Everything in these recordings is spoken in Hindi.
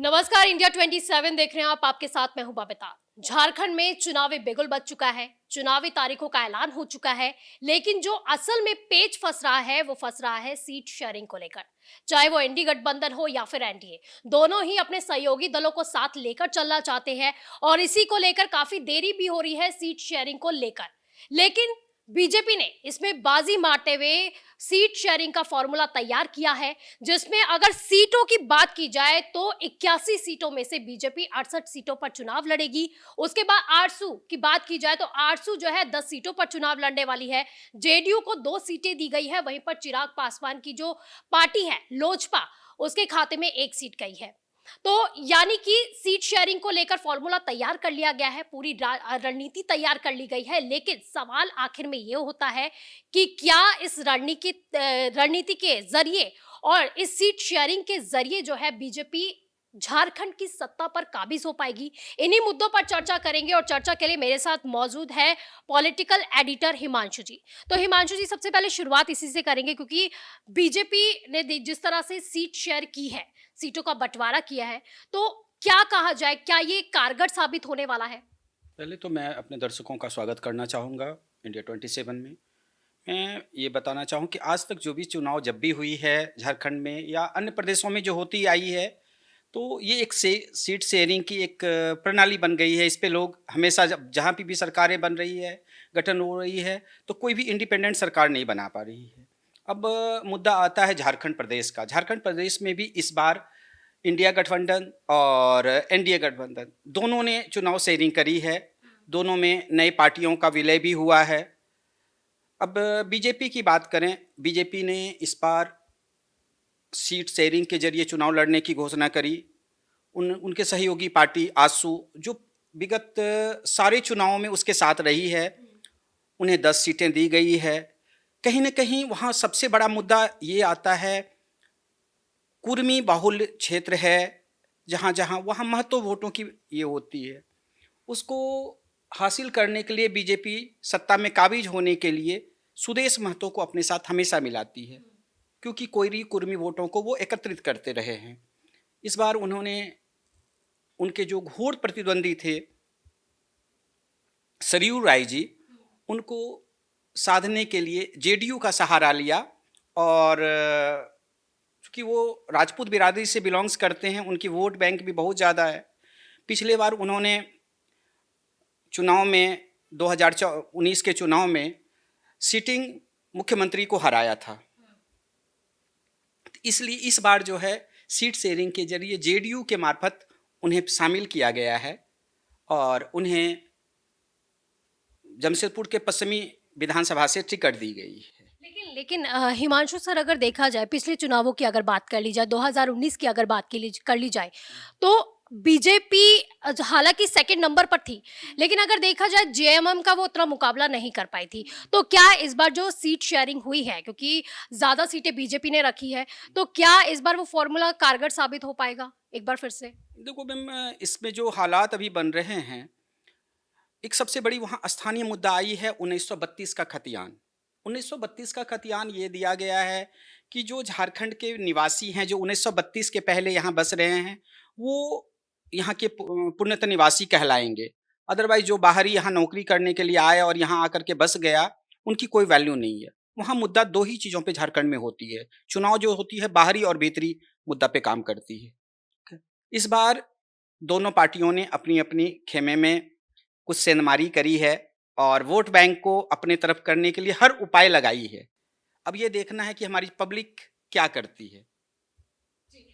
नमस्कार, इंडिया 27 देख रहे हैं आप। आपके साथ मैं हूं बबीता। झारखंड में चुनावी बिगुल बज चुका है, चुनावी तारीखों का ऐलान हो चुका है, लेकिन जो असल में पेच फंस रहा है वो फंस रहा है सीट शेयरिंग को लेकर। चाहे वो एनडी गठबंधन हो या फिर एनडीए, दोनों ही अपने सहयोगी दलों को साथ लेकर चलना चाहते हैं और इसी को लेकर काफी देरी भी हो रही है सीट शेयरिंग को लेकर। लेकिन बीजेपी ने इसमें बाजी मारते हुए सीट शेयरिंग का फॉर्मूला तैयार किया है, जिसमें अगर सीटों की बात की जाए तो 81 सीटों में से बीजेपी 68 सीटों पर चुनाव लड़ेगी। उसके बाद आरसू की बात की जाए तो आरसू जो है 10 सीटों पर चुनाव लड़ने वाली है। जेडीयू को 2 सीटें दी गई है, वहीं पर चिराग पासवान की जो पार्टी है लोजपा, उसके खाते में 1 सीट गई है। तो यानी कि सीट शेयरिंग को लेकर फॉर्मूला तैयार कर लिया गया है, पूरी रणनीति तैयार कर ली गई है। लेकिन सवाल आखिर में ये होता है कि क्या इस रणनीति के जरिए और इस सीट शेयरिंग के जरिए जो है बीजेपी झारखंड की सत्ता पर काबिज हो पाएगी। इन्हीं मुद्दों पर चर्चा करेंगे और चर्चा के लिए मेरे साथ मौजूद है पॉलिटिकल एडिटर हिमांशु जी। तो हिमांशु जी, सबसे पहले शुरुआत इसी से करेंगे क्योंकि बीजेपी ने जिस तरह से सीट शेयर की है, सीटों का बंटवारा किया है, तो क्या कहा जाए, क्या ये कारगर साबित होने वाला है? पहले तो मैं अपने दर्शकों का स्वागत करना चाहूँगा इंडिया 27 में। मैं ये बताना चाहूँ कि आज तक जो भी चुनाव जब भी हुई है झारखंड में या अन्य प्रदेशों में जो होती आई है, तो ये एक सीट शेयरिंग की एक प्रणाली बन गई है। इस पे लोग हमेशा जब जहाँ भी सरकारें बन रही है, गठन हो रही है, तो कोई भी इंडिपेंडेंट सरकार नहीं बना पा रही है। अब मुद्दा आता है झारखंड प्रदेश का। झारखंड प्रदेश में भी इस बार इंडिया गठबंधन और एनडीए गठबंधन दोनों ने चुनाव शेयरिंग करी है। दोनों में नई पार्टियों का विलय भी हुआ है। अब बीजेपी की बात करें, बीजेपी ने इस बार सीट शेयरिंग के जरिए चुनाव लड़ने की घोषणा करी। उनके सहयोगी पार्टी आजसू, जो विगत सारे चुनावों में उसके साथ रही है, उन्हें 10 सीटें दी गई है। कहीं ना कहीं वहाँ सबसे बड़ा मुद्दा ये आता है, कुर्मी बाहुल्य क्षेत्र है, जहाँ जहाँ वहाँ महत्व वोटों की ये होती है। उसको हासिल करने के लिए बीजेपी सत्ता में काबिज होने के लिए सुदेश महतो को अपने साथ हमेशा मिलाती है, क्योंकि कोयरी कुर्मी वोटों को वो एकत्रित करते रहे हैं। इस बार उन्होंने उनके जो घोर प्रतिद्वंदी थे सरयू राय जी, उनको साधने के लिए जेडीयू का सहारा लिया। और चूँकि वो राजपूत बिरादरी से बिलोंग्स करते हैं, उनकी वोट बैंक भी बहुत ज़्यादा है। पिछले बार उन्होंने चुनाव में 2019 के चुनाव में सिटिंग मुख्यमंत्री को हराया था। इसलिए इस बार जो है सीट शेयरिंग के जरिए जेडीयू के मार्फत उन्हें शामिल किया गया है और उन्हें जमशेदपुर के पश्चिमी विधानसभा से टिकट दी गई है। लेकिन हिमांशु सर, अगर देखा जाए पिछले चुनावों की अगर बात कर ली जाए, 2019 की अगर बात कर ली जाए, तो बीजेपी हालांकि सेकंड नंबर पर थी, लेकिन अगर देखा जाए जेएमएम का वो उतना मुकाबला नहीं कर पाई थी। तो क्या इस बार जो सीट शेयरिंग हुई है, क्योंकि ज्यादा सीटें बीजेपी ने रखी है, तो क्या इस बार वो फॉर्मूला कारगर साबित हो पाएगा एक बार फिर से? देखो मैम, इसमें जो हालात अभी बन रहे हैं, एक सबसे बड़ी वहाँ स्थानीय मुद्दा आई है 1932 का खतियान। 1932 का खतियान ये दिया गया है कि जो झारखंड के निवासी हैं, जो 1932 के पहले यहाँ बस रहे हैं, वो यहाँ के पुण्यत निवासी कहलाएंगे। अदरवाइज जो बाहरी यहाँ नौकरी करने के लिए आया और यहाँ आकर के बस गया, उनकी कोई वैल्यू नहीं है। वहाँ मुद्दा दो ही चीज़ों पे झारखंड में होती है। चुनाव जो होती है बाहरी और भीतरी मुद्दा पे काम करती है। इस बार दोनों पार्टियों ने अपनी अपनी खेमे में कुछ सेंधमारी करी है और वोट बैंक को अपने तरफ करने के लिए हर उपाय लगाई है। अब ये देखना है कि हमारी पब्लिक क्या करती है।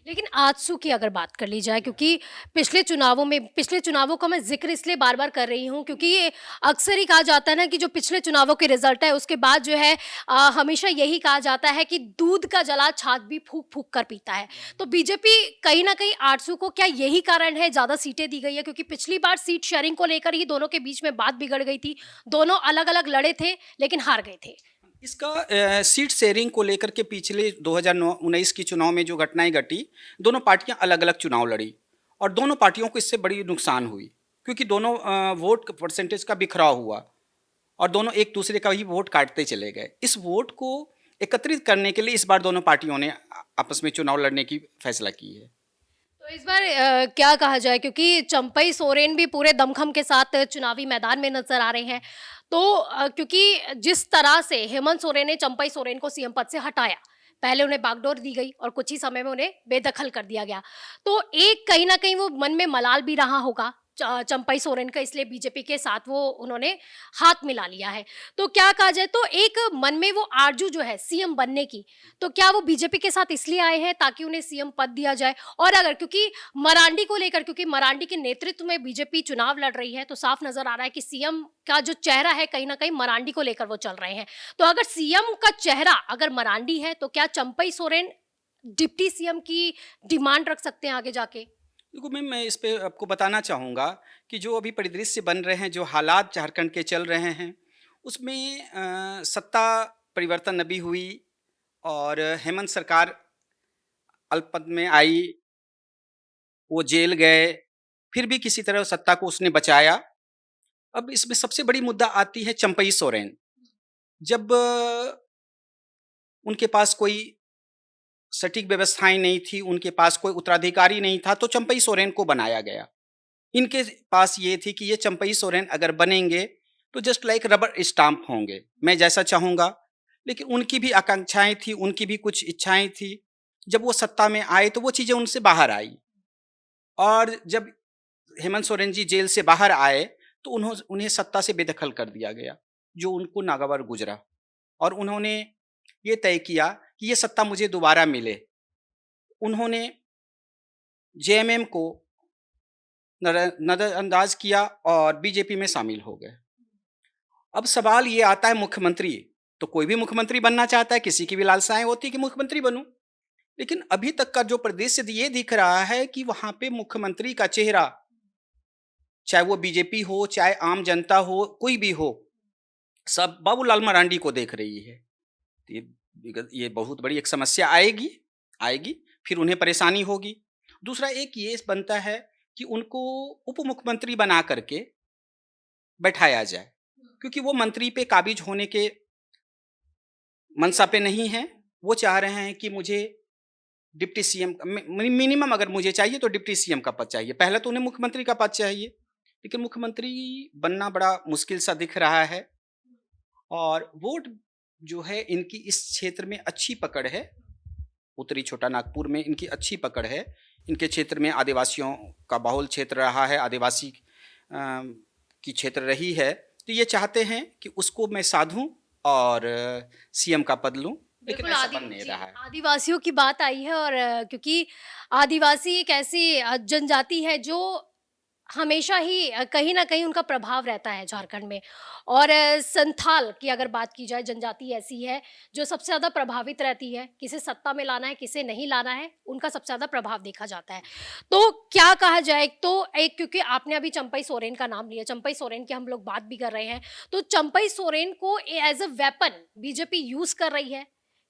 लेकिन आजसू की अगर बात कर ली जाए, क्योंकि पिछले चुनावों का मैं जिक्र इसलिए बार बार कर रही हूँ क्योंकि ये अक्सर ही कहा जाता है ना कि जो पिछले चुनावों के रिजल्ट है उसके बाद जो है हमेशा यही कहा जाता है कि दूध का जला छाछ भी फूक फूक कर पीता है। तो बीजेपी कहीं ना कहीं आजसू को, क्या यही कारण है ज्यादा सीटें दी गई है? क्योंकि पिछली बार सीट शेयरिंग को लेकर ही दोनों के बीच में बात बिगड़ गई थी, दोनों अलग अलग लड़े थे लेकिन हार गए थे। इसका सीट शेयरिंग को लेकर के पिछले 2019 की चुनाव में जो घटनाएं घटी, दोनों पार्टियां अलग अलग चुनाव लड़ी और दोनों पार्टियों को इससे बड़ी नुकसान हुई, क्योंकि दोनों वोट परसेंटेज का बिखराव हुआ और दोनों एक दूसरे का ही वोट काटते चले गए। इस वोट को एकत्रित करने के लिए इस बार दोनों पार्टियों ने आपस में चुनाव लड़ने की फैसला की है। तो इस बार क्या कहा जाए, क्योंकि चंपई सोरेन भी पूरे दमखम के साथ चुनावी मैदान में नजर आ रहे हैं। तो क्योंकि जिस तरह से हेमंत सोरेन ने चंपई सोरेन को सीएम पद से हटाया, पहले उन्हें बागडोर दी गई और कुछ ही समय में उन्हें बेदखल कर दिया गया। तो एक कहीं न कहीं वो मन में मलाल भी रहा होगा चंपई सोरेन का, इसलिए बीजेपी के साथ वो उन्होंने हाथ मिला लिया है। तो क्या कहा जाए, तो एक मन में वो आरज़ू जो है सीएम बनने की, तो क्या वो बीजेपी के साथ इसलिए आए हैं ताकि उन्हें सीएम पद दिया जाए? और अगर क्योंकि मरांडी को लेकर, क्योंकि मरांडी के नेतृत्व में बीजेपी चुनाव लड़ रही है, तो साफ नजर आ रहा है कि सीएम का जो चेहरा है कहीं ना कहीं मरांडी को लेकर वो चल रहे हैं। तो अगर सीएम का चेहरा अगर मरांडी है, तो क्या चंपई सोरेन डिप्टी सीएम की डिमांड रख सकते हैं आगे जाके? देखो मैम, मैं इस पे आपको बताना चाहूँगा कि जो अभी परिदृश्य बन रहे हैं, जो हालात झारखंड के चल रहे हैं, उसमें सत्ता परिवर्तन अभी हुई और हेमंत सरकार अल्पमत में आई, वो जेल गए, फिर भी किसी तरह सत्ता को उसने बचाया। अब इसमें सबसे बड़ी मुद्दा आती है चंपई सोरेन। जब उनके पास कोई सटीक व्यवस्थाएँ नहीं थी, उनके पास कोई उत्तराधिकारी नहीं था, तो चंपई सोरेन को बनाया गया। इनके पास ये थी कि ये चंपई सोरेन अगर बनेंगे, तो जस्ट लाइक रबर स्टाम्प होंगे, मैं जैसा चाहूँगा। लेकिन उनकी भी आकांक्षाएँ थी, उनकी भी कुछ इच्छाएँ थी। जब वो सत्ता में आए, तो वो चीज़ें उनसे बाहर आई और जब हेमंत सोरेन जी जेल से बाहर आए, तो उन्हें सत्ता से बेदखल कर दिया गया, जो उनको नागवार गुज़रा और उन्होंने ये तय किया कि ये सत्ता मुझे दोबारा मिले। उन्होंने जेएमएम को नज़रअंदाज किया और बीजेपी में शामिल हो गए। अब सवाल ये आता है मुख्यमंत्री, तो कोई भी मुख्यमंत्री बनना चाहता है, किसी की भी लालसाएँ होती है कि मुख्यमंत्री बनूँ। लेकिन अभी तक का जो परिदृश्य ये दिख रहा है कि वहाँ पे मुख्यमंत्री का चेहरा, चाहे वो बीजेपी हो, चाहे आम जनता हो, कोई भी हो, सब बाबूलाल मरांडी को देख रही है। तो ये बहुत बड़ी एक समस्या आएगी, आएगी, फिर उन्हें परेशानी होगी। दूसरा एक ये बनता है कि उनको उप मुख्यमंत्री बना करके बैठाया जाए, क्योंकि वो मंत्री पे काबिज होने के मंशा पे नहीं हैं। वो चाह रहे हैं कि मुझे डिप्टी सीएम मिनिमम अगर मुझे चाहिए तो डिप्टी सीएम का पद चाहिए। पहले तो उन्हें मुख्यमंत्री का पद चाहिए, लेकिन मुख्यमंत्री बनना बड़ा मुश्किल सा दिख रहा है और वोट जो है इनकी इस क्षेत्र में अच्छी पकड़ है। उत्तरी छोटा नागपुर में इनकी अच्छी पकड़ है। इनके क्षेत्र में आदिवासियों का बहुल क्षेत्र रहा है, आदिवासी की क्षेत्र रही है। तो ये चाहते हैं कि उसको मैं साधूँ और सीएम का पद लूँ, लेकिन बिल्कुल ऐसा बन नहीं जी, रहा है। आदिवासियों की बात आई है और क्योंकि आदिवासी एक ऐसी जनजाति है जो हमेशा ही कहीं न कहीं उनका प्रभाव रहता है झारखंड में। और संथाल की अगर बात की जाए, जनजाति ऐसी है जो सबसे ज़्यादा प्रभावित रहती है, किसे सत्ता में लाना है, किसे नहीं लाना है, उनका सबसे ज़्यादा प्रभाव देखा जाता है। तो क्या कहा जाए, तो एक क्योंकि आपने अभी चंपई सोरेन का नाम लिया, चंपई सोरेन की हम लोग बात भी कर रहे हैं, तो चंपई सोरेन को as a weapon BJP use कर रही है,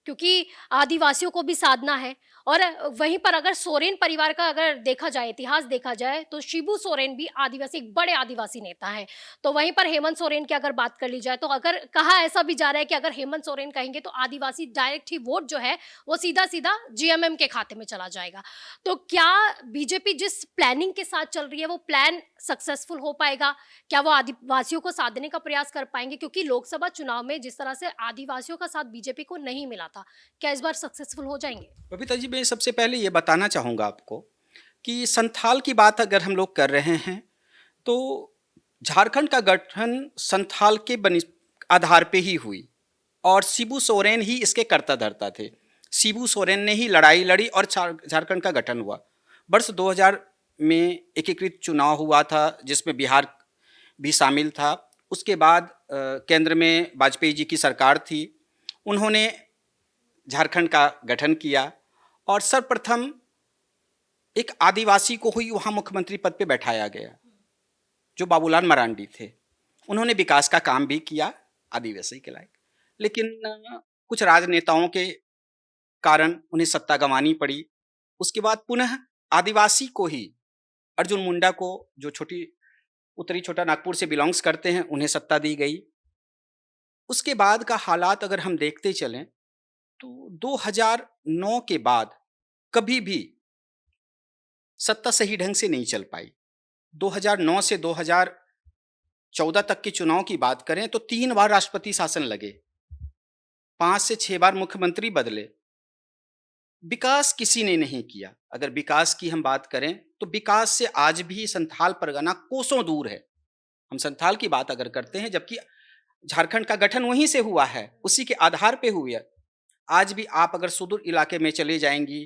क्योंकि आदिवासियों को भी साधना है। और वहीं पर अगर सोरेन परिवार का अगर देखा जाए, इतिहास देखा जाए, तो शिबू सोरेन भी आदिवासी, एक बड़े आदिवासी नेता हैं। तो वहीं पर हेमंत सोरेन की अगर बात कर ली जाए, तो अगर कहा ऐसा भी जा रहा है कि अगर हेमंत सोरेन कहेंगे तो आदिवासी डायरेक्ट ही वोट जो है वो सीधा-सीधा जीएमएम के खाते में चला जाएगा। तो क्या बीजेपी जिस प्लानिंग के साथ चल रही है वो प्लान सक्सेसफुल हो पाएगा? क्या वो आदिवासियों को साधने का प्रयास कर पाएँगे? क्योंकि लोकसभा चुनाव में जिस तरह से आदिवासियों का साथ बीजेपी को नहीं मिला था, क्या इस बार सक्सेसफुल हो जाएँगे? बबीता जी, मैं सबसे पहले ये बताना चाहूँगा आपको कि संथाल की बात अगर हम लोग कर रहे हैं, तो झारखंड का गठन संथाल के आधार पे ही हुई और शिबू सोरेन ही इसके कर्ता-धर्ता थे। शिबू सोरेन ने ही लड़ाई लड़ी और झारखंड का गठन हुआ। वर्ष 2000 में एकीकृत चुनाव हुआ था, जिसमें बिहार भी शामिल था। उसके बाद केंद्र में वाजपेयी जी की सरकार थी। उन्होंने झारखंड का गठन किया और सर्वप्रथम एक आदिवासी को ही वहाँ मुख्यमंत्री पद पे बैठाया गया, जो बाबूलाल मरांडी थे। उन्होंने विकास का काम भी किया आदिवासी के लायक, लेकिन कुछ राजनेताओं के कारण उन्हें सत्ता गंवानी पड़ी। उसके बाद पुनः आदिवासी को ही, अर्जुन मुंडा को, जो उत्तरी छोटा नागपुर से बिलॉन्ग्स करते हैं, उन्हें सत्ता दी गई। उसके बाद का हालात अगर हम देखते चलें, तो 2009 के बाद कभी भी सत्ता सही ढंग से नहीं चल पाई। 2009 से 2014 तक के चुनाव की बात करें तो 3 बार राष्ट्रपति शासन लगे, 5 से 6 बार मुख्यमंत्री बदले। विकास किसी ने नहीं किया। अगर विकास की हम बात करें, तो विकास से आज भी संथाल परगना कोसों दूर है। हम संथाल की बात अगर करते हैं, जबकि झारखंड का गठन वहीं से हुआ है, उसी के आधार पे हुआ है। आज भी आप अगर सुदूर इलाके में चली जाएँगी,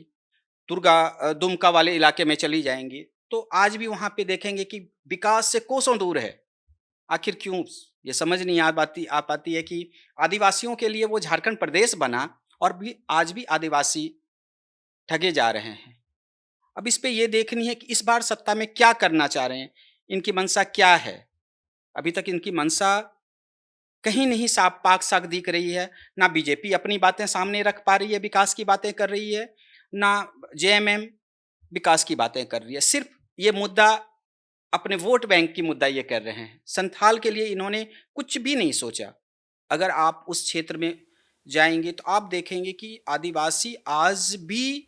दुमका वाले इलाके में चली जाएँगी, तो आज भी वहाँ पे देखेंगे कि विकास से कोसों दूर है। आखिर क्यों? ये समझ नहीं आ पाती है कि आदिवासियों के लिए वो झारखंड प्रदेश बना और भी आज भी आदिवासी ठगे जा रहे हैं। अब इस पे ये देखनी है कि इस बार सत्ता में क्या करना चाह रहे हैं, इनकी मंशा क्या है? अभी तक इनकी मंशा कहीं नहीं साफ दिख रही है। ना बीजेपी अपनी बातें सामने रख पा रही है, विकास की बातें कर रही है, ना जेएमएम विकास की बातें कर रही है। सिर्फ ये मुद्दा अपने वोट बैंक की मुद्दा ये कर रहे हैं। संथाल के लिए इन्होंने कुछ भी नहीं सोचा। अगर आप उस क्षेत्र में जाएँगे तो आप देखेंगे कि आदिवासी आज भी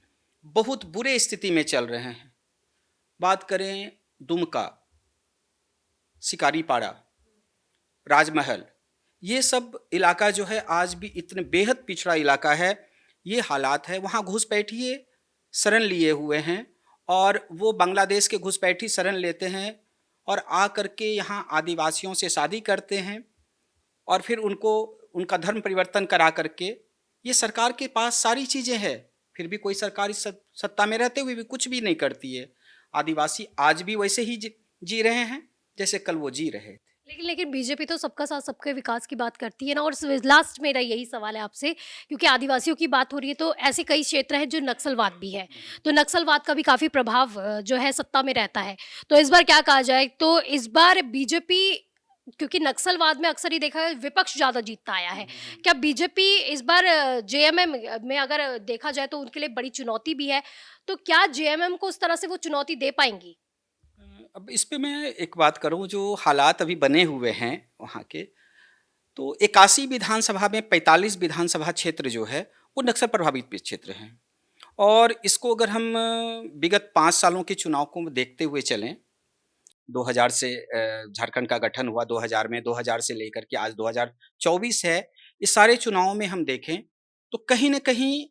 बहुत बुरे स्थिति में चल रहे हैं। बात करें दुमका, शिकारीपाड़ा, राजमहल, ये सब इलाका जो है आज भी इतने बेहद पिछड़ा इलाका है। ये हालात है, वहाँ घुसपैठिए शरण लिए हुए हैं और वो बांग्लादेश के घुसपैठी शरण लेते हैं और आ करके यहाँ आदिवासियों से शादी करते हैं और फिर उनको उनका धर्म परिवर्तन करा करके, ये सरकार के पास सारी चीज़ें हैं, फिर भी कोई सरकार इस सत्ता में रहते हुए भी कुछ भी नहीं करती है। आदिवासी आज भी वैसे ही जी रहे हैं जैसे कल वो जी रहे थे। लेकिन लेकिन बीजेपी तो सबका साथ सबके विकास की बात करती है ना। और लास्ट मेरा यही सवाल है आपसे, क्योंकि आदिवासियों की बात हो रही है तो ऐसे कई क्षेत्र हैं जो नक्सलवाद भी है, तो नक्सलवाद का भी काफी प्रभाव जो है सत्ता में रहता है। तो इस बार क्या कहा जाए, तो इस बार बीजेपी, क्योंकि नक्सलवाद में अक्सर ही देखा है विपक्ष ज्यादा जीतता आया है, क्या बीजेपी इस बार जेएमएम में अगर देखा जाए तो उनके लिए बड़ी चुनौती भी है, तो क्या जेएमएम को उस तरह से वो चुनौती दे पाएंगी? अब इस पे मैं एक बात करूँ, जो हालात अभी बने हुए हैं वहाँ के, तो 81 विधानसभा में 45 विधानसभा क्षेत्र जो है वो नक्सल प्रभावित क्षेत्र हैं। और इसको अगर हम विगत 5 सालों के चुनाव को देखते हुए चलें, 2000 से झारखंड का गठन हुआ 2000 में, 2000 से लेकर के आज 2024 है, इस सारे चुनावों में हम देखें तो कहीं न कहीं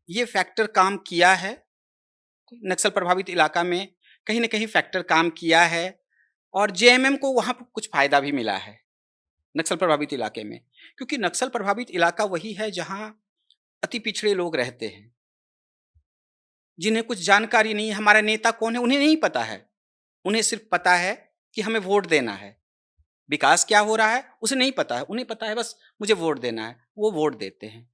ये फैक्टर काम किया है, नक्सल प्रभावित इलाका में कहीं न कहीं फैक्टर काम किया है और जेएमएम को वहाँ पे कुछ फ़ायदा भी मिला है, नक्सल प्रभावित इलाके में। क्योंकि नक्सल प्रभावित इलाका वही है जहाँ अति पिछड़े लोग रहते हैं, जिन्हें कुछ जानकारी नहीं है, हमारा नेता कौन है उन्हें नहीं पता है। उन्हें सिर्फ़ पता है कि हमें वोट देना है। विकास क्या हो रहा है उसे नहीं पता है, उन्हें पता है बस मुझे वोट देना है, वो वोट देते हैं।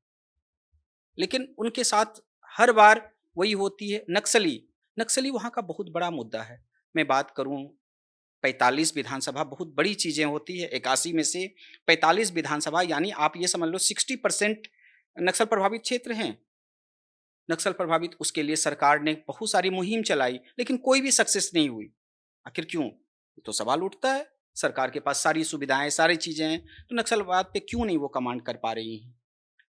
लेकिन उनके साथ हर बार वही होती है, नक्सली। नक्सली वहाँ का बहुत बड़ा मुद्दा है। मैं बात करूँ, 45 विधानसभा बहुत बड़ी चीज़ें होती है, 81 में से 45 विधानसभा यानी आप ये समझ लो 60% नक्सल प्रभावित क्षेत्र हैं। नक्सल प्रभावित, उसके लिए सरकार ने बहुत सारी मुहिम चलाई, लेकिन कोई भी सक्सेस नहीं हुई। आखिर क्यों? ये तो सवाल उठता है। सरकार के पास सारी सुविधाएँ, सारी चीज़ें हैं, तो नक्सलवाद पे क्यों नहीं वो कमांड कर पा रही हैं?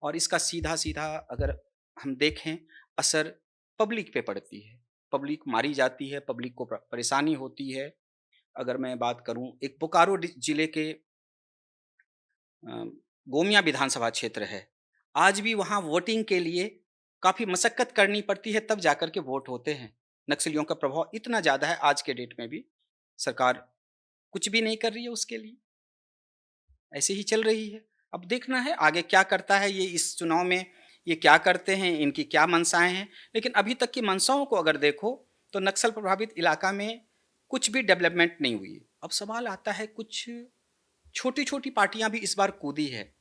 और इसका सीधा-सीधा अगर हम देखें, असर पब्लिक पे पड़ती है। पब्लिक मारी जाती है, पब्लिक को परेशानी होती है। अगर मैं बात करूँ, एक बोकारो जिले के अ, गोमिया विधानसभा क्षेत्र है। आज भी वहाँ वोटिंग के लिए काफ़ी मशक्कत करनी पड़ती है, तब जाकर के वोट होते हैं। नक्सलियों का प्रभाव इतना ज़्यादा है आज के डेट में भी, सरकार कुछ भी नहीं कर रही है उसके लिए, ऐसे ही चल रही है। अब देखना है आगे क्या करता है ये, इस चुनाव में ये क्या करते हैं, इनकी क्या मंशाएँ हैं। लेकिन अभी तक की मंशाओं को अगर देखो, तो नक्सल प्रभावित इलाका में कुछ भी डेवलपमेंट नहीं हुई है। अब सवाल आता है, कुछ छोटी-छोटी पार्टियाँ भी इस बार कूदी है,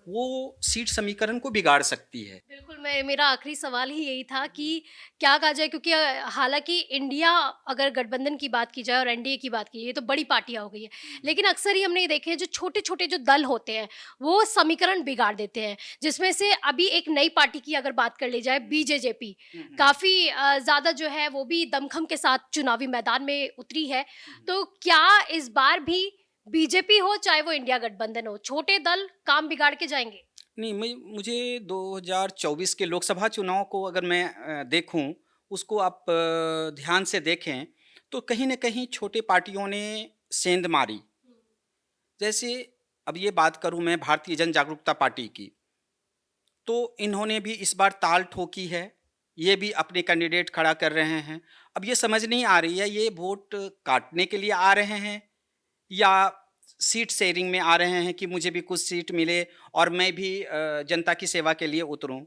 वो सीट समीकरण को बिगाड़ सकती है। बिल्कुल, मैं मेरा आखिरी सवाल ही यही था कि क्या कहा जाए, क्योंकि हालाँकि इंडिया, अगर गठबंधन की बात की जाए और एनडीए की बात की जाए, ये तो बड़ी पार्टियाँ हो गई हैं। लेकिन अक्सर ही हमने ये देखे हैं जो छोटे-छोटे जो दल होते हैं, वो समीकरण बिगाड़ देते हैं। जिसमें से अभी एक नई पार्टी की अगर बात कर ली जाए, बीजेजेपी, हुँ, हुँ। काफ़ी ज़्यादा जो है वो भी दमखम के साथ चुनावी मैदान में उतरी है। तो क्या इस बार भी बीजेपी हो चाहे वो इंडिया गठबंधन हो, छोटे दल काम बिगाड़ के जाएँगे? नहीं, मुझे 2024 के लोकसभा चुनाव को अगर मैं देखूँ, उसको आप ध्यान से देखें तो कहीं न कहीं छोटे पार्टियों ने सेंध मारी। जैसे अब ये बात करूँ मैं भारतीय जन जागरूकता पार्टी की, तो इन्होंने भी इस बार ताल ठोकी है, ये भी अपने कैंडिडेट खड़ा कर रहे हैं। अब ये समझ नहीं आ रही है ये वोट काटने के लिए आ रहे हैं या सीट शेयरिंग में आ रहे हैं कि मुझे भी कुछ सीट मिले और मैं भी जनता की सेवा के लिए उतरूँ।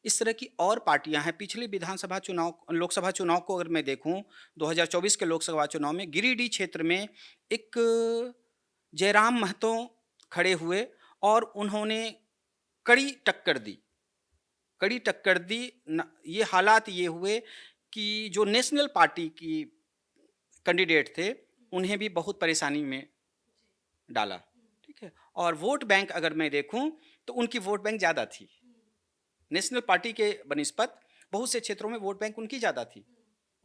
इस तरह की और पार्टियां हैं। पिछले विधानसभा चुनाव लोकसभा चुनाव को अगर मैं देखूं 2024 के लोकसभा चुनाव में गिरिडीह क्षेत्र में एक जयराम महतो खड़े हुए और उन्होंने कड़ी टक्कर दी। कड़ी टक्कर दी ये हालात ये हुए कि जो नेशनल पार्टी की कैंडिडेट थे उन्हें भी बहुत परेशानी में डाला। ठीक है, और वोट बैंक अगर मैं देखूं तो उनकी वोट बैंक ज़्यादा थी नेशनल पार्टी के बनिस्पत। बहुत से क्षेत्रों में वोट बैंक उनकी ज़्यादा थी,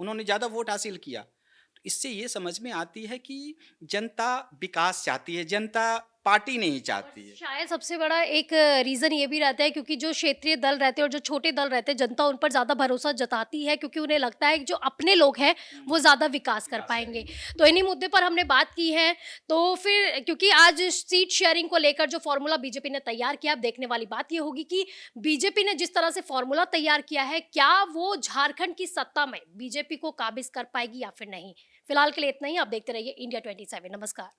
उन्होंने ज़्यादा वोट हासिल किया। तो इससे ये समझ में आती है कि जनता विकास चाहती है, जनता पार्टी नहीं चाहती है। शायद सबसे बड़ा एक रीज़न ये भी रहता है क्योंकि जो क्षेत्रीय दल रहते हैं और जो छोटे दल रहते हैं, जनता उन पर ज़्यादा भरोसा जताती है क्योंकि उन्हें लगता है कि जो अपने लोग हैं, वो ज़्यादा विकास कर विकास पाएँगे। करेंगे। तो इन्हीं मुद्दे पर हमने बात की है, तो फिर क्योंकि आज सीट शेयरिंग को लेकर जो फ़ॉर्मूला बीजेपी ने तैयार किया, अब देखने वाली बात ये होगी कि बीजेपी ने जिस तरह से फ़ॉर्मूला तैयार किया है, क्या वो झारखंड की सत्ता में बीजेपी को काबिज़ कर पाएगी या फिर नहीं? फिलहाल के लिए इतना ही, आप देखते रहिए इंडिया 27। नमस्कार।